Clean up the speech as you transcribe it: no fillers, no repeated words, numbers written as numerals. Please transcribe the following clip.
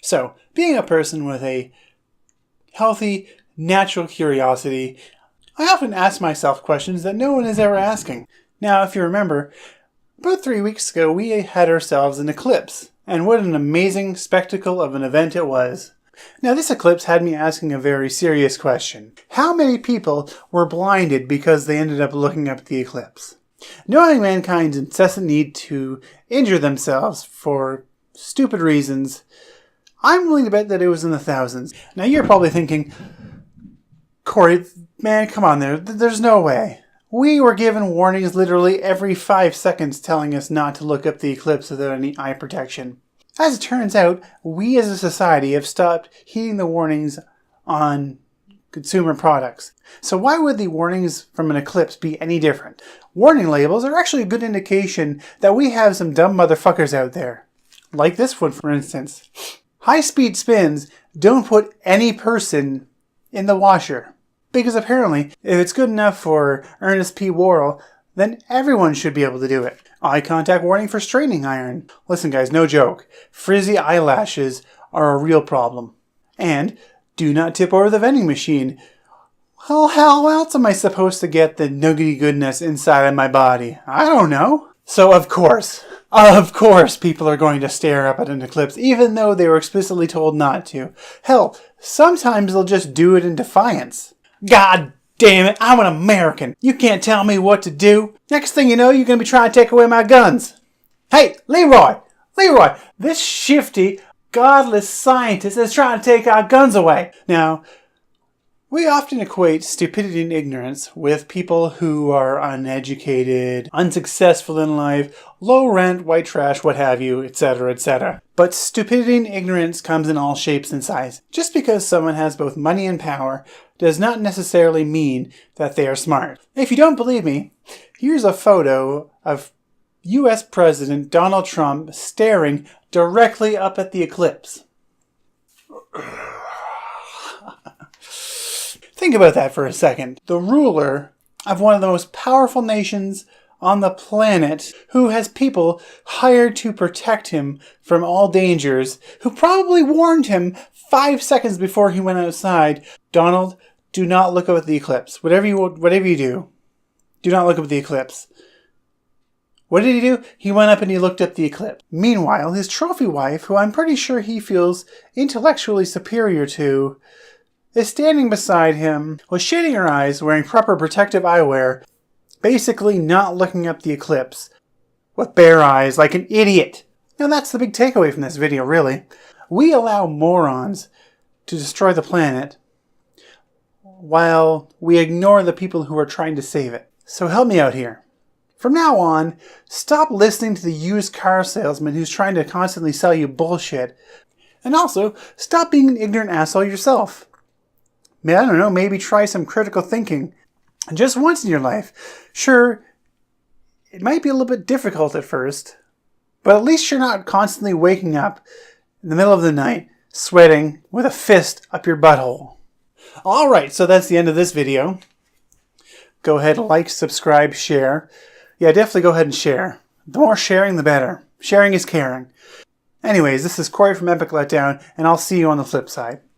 So, being a person with a healthy, natural curiosity, I often ask myself questions that no one is ever asking. Now, if you remember, about 3 weeks ago we had ourselves an eclipse, and what an amazing spectacle of an event it was. Now, this eclipse had me asking a very serious question. How many people were blinded because they ended up looking up at the eclipse? Knowing mankind's incessant need to injure themselves for stupid reasons, I'm willing to bet that it was in the thousands. Now, you're probably thinking, Corey, man, come on, there's no way. We were given warnings literally every 5 seconds telling us not to look up the eclipse without any eye protection. As it turns out, we as a society have stopped heeding the warnings on consumer products. So why would the warnings from an eclipse be any different? Warning labels are actually a good indication that we have some dumb motherfuckers out there. Like this one, for instance. High-speed spins don't put any person in the washer. Because apparently, if it's good enough for Ernest P. Worrell, then everyone should be able to do it. Eye contact warning for straightening iron. Listen guys, no joke. Frizzy eyelashes are a real problem. And do not tip over the vending machine. Well, how else am I supposed to get the nuggety goodness inside of my body? I don't know. So of course people are going to stare up at an eclipse even though they were explicitly told not to. Hell, sometimes they'll just do it in defiance. God damn it, I'm an American. You can't tell me what to do. Next thing you know, you're going to be trying to take away my guns. Hey, Leroy, this shifty, godless scientist is trying to take our guns away. Now, we often equate stupidity and ignorance with people who are uneducated, unsuccessful in life, low rent, white trash, what have you, etc., etc. But stupidity and ignorance comes in all shapes and sizes. Just because someone has both money and power does not necessarily mean that they are smart. If you don't believe me, here's a photo of US President Donald Trump staring directly up at the eclipse. Think about that for a second. The ruler of one of the most powerful nations on the planet, who has people hired to protect him from all dangers, who probably warned him 5 seconds before he went outside, Donald, do not look up at the eclipse. Whatever you do, do not look up at the eclipse. What did he do? He went up and he looked up the eclipse. Meanwhile, his trophy wife, who I'm pretty sure he feels intellectually superior to, is standing beside him, with shading her eyes, wearing proper protective eyewear, basically not looking up the eclipse, with bare eyes like an idiot. Now that's the big takeaway from this video, really. We allow morons to destroy the planet, while we ignore the people who are trying to save it. So help me out here. From now on, stop listening to the used car salesman who's trying to constantly sell you bullshit. And also, stop being an ignorant asshole yourself. I don't know, maybe try some critical thinking. Just once in your life. Sure, it might be a little bit difficult at first, but at least you're not constantly waking up in the middle of the night, sweating with a fist up your butthole. Alright, so that's the end of this video. Go ahead, like, subscribe, share. Yeah, definitely go ahead and share. The more sharing, the better. Sharing is caring. Anyways, this is Corey from Epic Letdown, and I'll see you on the flip side.